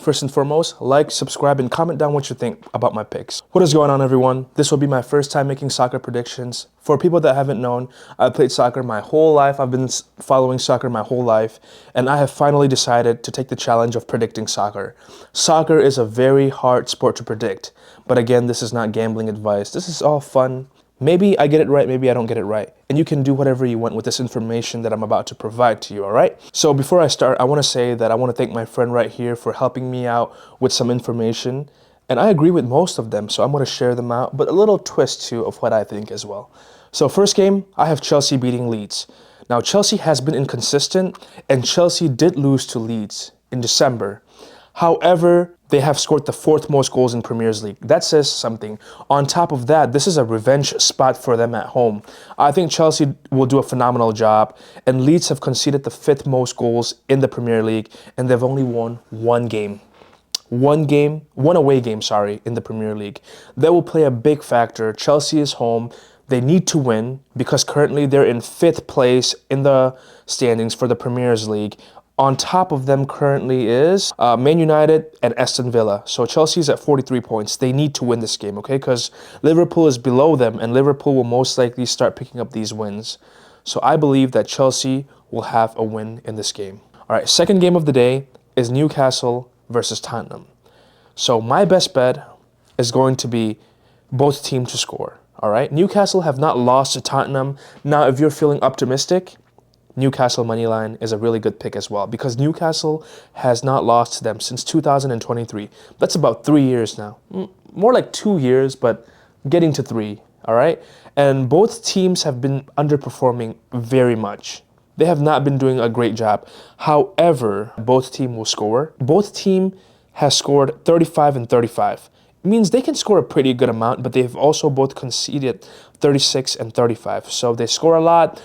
First and foremost, like, subscribe, and comment down what you think about my picks. What is going on, everyone? This will be my first time making soccer predictions. For people that haven't known, I've played soccer my whole life. I've been following soccer my whole life, and I have finally decided to take the challenge of predicting soccer. Soccer is a very hard sport to predict, but again, this is not gambling advice. This is all fun. Maybe I get it right, maybe I don't get it right. And you can do whatever you want with this information that I'm about to provide to you, all right? So before I start, I want to say that I want to thank my friend right here for helping me out with some information. And I agree with most of them, so I'm going to share them out, but a little twist too of what I think as well. So first game, I have Chelsea beating Leeds. Now Chelsea has been inconsistent, and Chelsea did lose to Leeds in December. However, they have scored the 4th most goals in Premier League. That says something. On top of that, this is a revenge spot for them at home. I think Chelsea will do a phenomenal job, and Leeds have conceded the 5th most goals in the Premier League, and they've only won one away game, in the Premier League. That will play a big factor. Chelsea is home. They need to win because currently they're in 5th place in the standings for the Premier League. On top of them currently is Man United and Aston Villa. So Chelsea's at 43 points. They need to win this game, okay? Because Liverpool is below them, and Liverpool will most likely start picking up these wins. So I believe that Chelsea will have a win in this game. All right, second game of the day is Newcastle versus Tottenham. So my best bet is going to be both teams to score, all right? Newcastle have not lost to Tottenham. Now, if you're feeling optimistic, Newcastle moneyline is a really good pick as well because Newcastle has not lost to them since 2023. That's about 3 years now. More like 2 years, but getting to 3, all right? And both teams have been underperforming very much. They have not been doing a great job. However, both teams will score. Both team has scored 35 and 35. It means they can score a pretty good amount, but they've also both conceded 36 and 35. So they score a lot,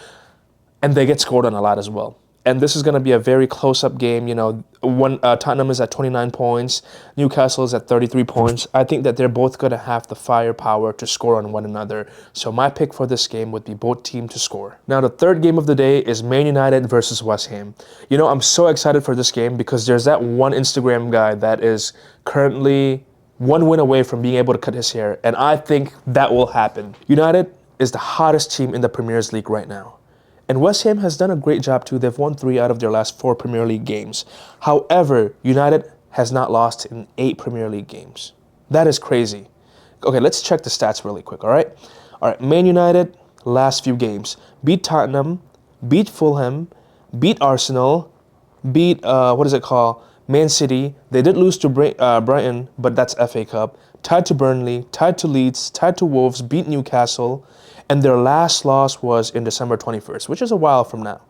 and they get scored on a lot as well. And this is going to be a very close-up game. You know, Tottenham is at 29 points. Newcastle is at 33 points. I think that they're both going to have the firepower to score on one another. So my pick for this game would be both teams to score. Now, the third game of the day is Man United versus West Ham. You know, I'm so excited for this game because there's that one Instagram guy that is currently one win away from being able to cut his hair. And I think that will happen. United is the hottest team in the Premier League right now. And West Ham has done a great job too. They've won 3 out of their last 4 Premier League games. However, United has not lost in 8 Premier League games. That is crazy. Okay, let's check the stats really quick, all right? All right, Man United, last few games. Beat Tottenham, beat Fulham, beat Arsenal, beat, Man City. They did lose to Brighton, but that's FA Cup. Tied to Burnley, tied to Leeds, tied to Wolves, beat Newcastle. And their last loss was in December 21st, which is a while from now.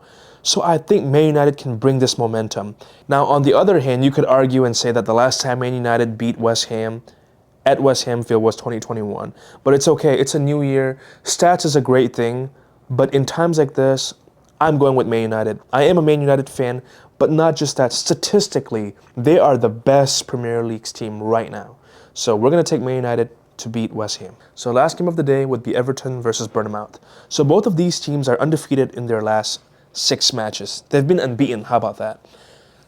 So I think Man United can bring this momentum. Now, on the other hand, you could argue and say that the last time Man United beat West Ham at West Ham Field was 2021. But it's okay. It's a new year. Stats is a great thing. But in times like this, I'm going with Man United. I am a Man United fan, but not just that. Statistically, they are the best Premier League team right now. So we're going to take Man United to beat West Ham. So last game of the day would be Everton versus Bournemouth. So both of these teams are undefeated in their last 6 matches. They've been unbeaten. How about that?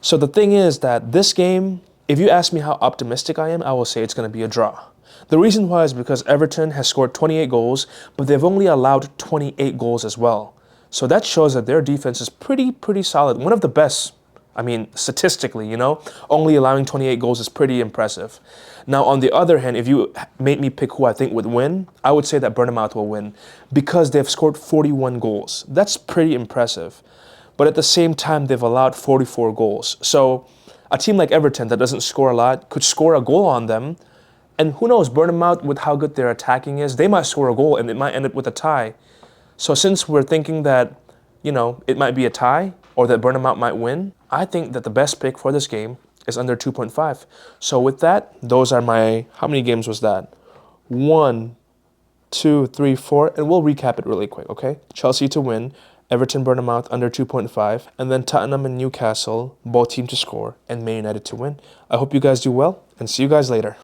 So the thing is that this game, if you ask me how optimistic I am, I will say it's going to be a draw. The reason why is because Everton has scored 28 goals, but they've only allowed 28 goals as well. So that shows that their defense is pretty solid. One of the best. I mean, statistically, you know, only allowing 28 goals is pretty impressive. Now, on the other hand, if you made me pick who I think would win, I would say that Bournemouth will win because they've scored 41 goals. That's pretty impressive. But at the same time, they've allowed 44 goals. So a team like Everton that doesn't score a lot could score a goal on them. And who knows, Bournemouth, with how good their attacking is, they might score a goal and it might end up with a tie. So since we're thinking that, you know, it might be a tie or that Bournemouth might win, I think that the best pick for this game is under 2.5. So with that, those are my, how many games was that? 1, 2, 3, 4, and we'll recap it really quick, okay? Chelsea to win, Everton, Bournemouth under 2.5, and then Tottenham and Newcastle, both teams to score, and Man United to win. I hope you guys do well, and see you guys later.